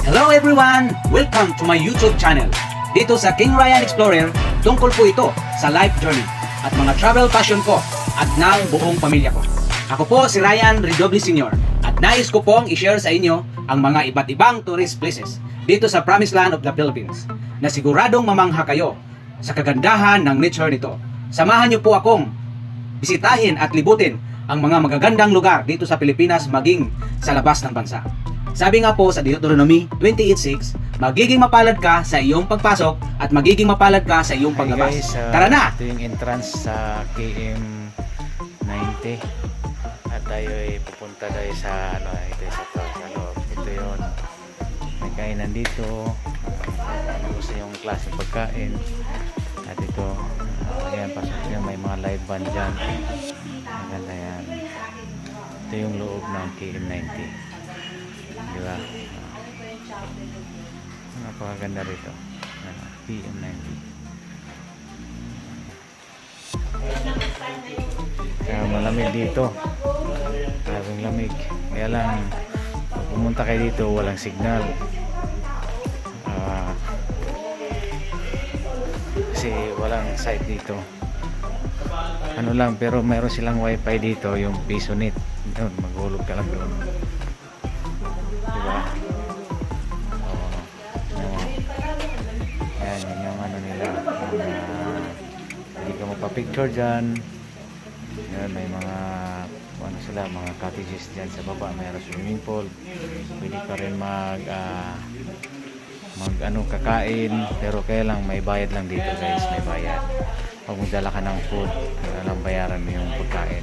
Hello everyone! Welcome to my YouTube channel. Dito sa King Ryan Explorer, tungkol po ito sa life journey at mga travel passion ko at ng buong pamilya ko. Ako po si Ryan Redoble Sr. at nais ko pong i-share sa inyo ang mga iba't ibang tourist places dito sa Promised Land of the Philippines na siguradong mamangha kayo sa kagandahan ng nature nito. Samahan niyo po akong bisitahin at libutin ang mga magagandang lugar dito sa Pilipinas maging sa labas ng bansa. Sabi nga po sa Deuteronomy 28:6, magiging mapalad ka sa iyong pagpasok at magiging mapalad ka sa iyong paglabas. Guys, Tara na! ito yung entrance sa KM90 at tayo ay pupunta tayo sa ito sa loob. Ito yun, may kainan dito, gusto yung klaseng pagkain at ito, ayan, pasok yan, may mga live band dyan, maganda yan. Ito yung loob ng KM90, diba? Napakaganda rito, KM90. Kaya malamig dito, maraming lamig, kaya lang pag pumunta kayo dito walang signal, kasi walang site dito, ano lang, pero meron silang wifi dito, yung Pisonet doon, maghulog ka lang doon, diba? Yan, yun yung ano nila, hindi ka magpa-picture dyan. Yan, may mga ano sila, mga cottages dyan sa baba, mayroon swimming pool, pwede ka rin mag kakain, pero kaya lang may bayad lang dito guys, may bayad. Pag magdala ka ng food, kailangan bayaran mo yung pagkain.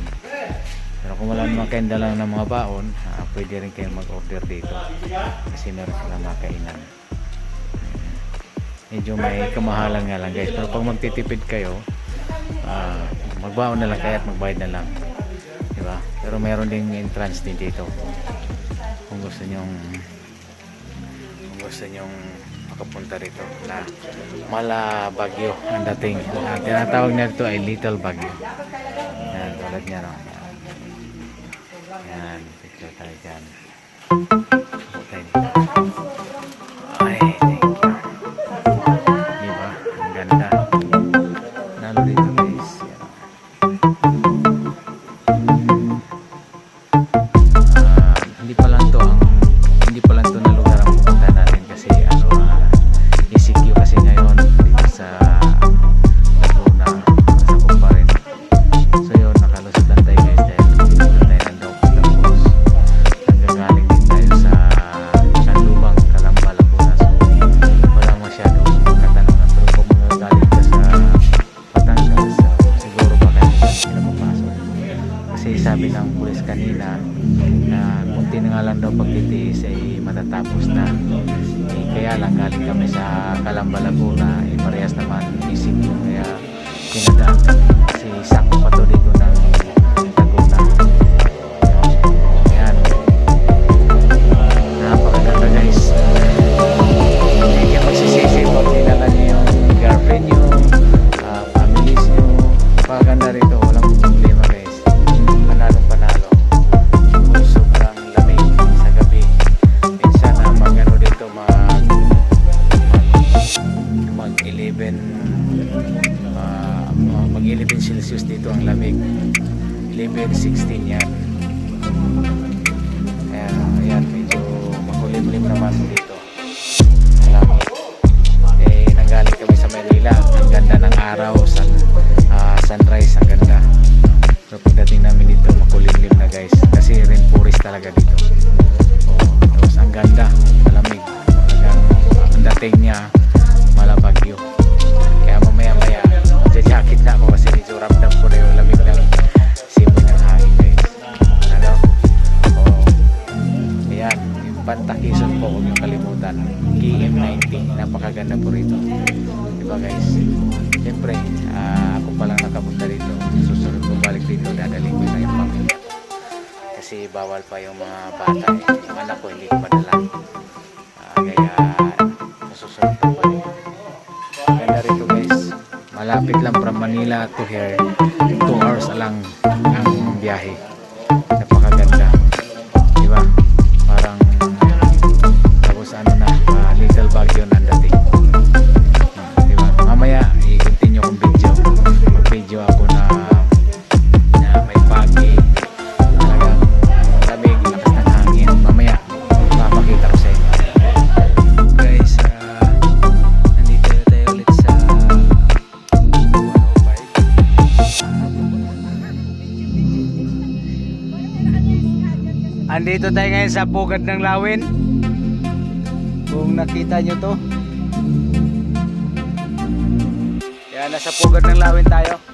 Pero kung wala naman kayong dala ng mga baon, pwede rin kayo mag-order dito kasi meron silang mga kainan. Medyo may kamahalan nga lang guys, pero pag magtitipid kayo, magbaon na lang kaya at magbayad na lang, diba? Pero meron ding entrance din dito kung gusto nyong makapunta rito na Mala Baguio ang dating. Tinatawag na ito ay Little Baguio. Yan, tulad niya, no? Yan, picture tayo dyan. Okay. Ay, thank you. Diba? Ang ganda. Nalo dito guys. Hindi pa lang to na lugar ang pupunta natin kasi ECQ kasi ngayon dito sa Laguna, sa Kumparin. So yun, nakalusot lang tayo guys dahil dito tayo nandok, tapos nanggagaling din tayo sa Canlubang, Calamba, Laguna. So walang masyadong katanungan, pero kung magagaling ka sa Batangas, siguro baka hindi sila mapasok kasi sabi ng pulis kanina na kunti na nga lang daw pagtitiis ay matatapos na. Kaya lang galing kami sa Calamba, Laguna, parehas naman isip ko, kaya pinadaan kasi sakto pa to dito ng Laguna. Ayan, napakaganda guys. Hindi kayo magsisisi pag dinala niyo yung girlfriend nyo, families nyo. Napakaganda rito, walang problema guys, panalong panalo. Sobrang lamig sa gabi, minsan na mag-ano dito, mag 11 Celsius dito ang lamig, 11-16 yan. Ayan, medyo makulimlim naman dito ang lamig. Nanggaling kami sa Manila, ang ganda ng araw, sunrise, ang ganda. So pagdating namin dito makulimlim na guys, kasi rainforest talaga dito. Tapos ang ganda, malamig, ang dating niya Mala Baguio. Kaya mamaya magja-jacket na ako kasi medyo ramdam ko na yung lamig ng simoy ng hangin guys. Ayan, yung Pantakison po, huwag yung kalimutan, KM90, napakaganda po rito, diba guys? Siyempre, ako palang nakapunta rito, susunod ko balik dito, dadalhin ko na yung pamilya ko kasi bawal pa yung mga bata yung anak ko hindi ko padala, kaya susunod ko balik. Ganda rito guys, malapit lang from Manila to here, 2 hours lang ang biyahe. Napakaganda, diba? Parang tapos ano na, Nandito tayo ngayon sa Pugad ng Lawin. Kung nakita nyo to. Yan, nasa Pugad ng Lawin tayo.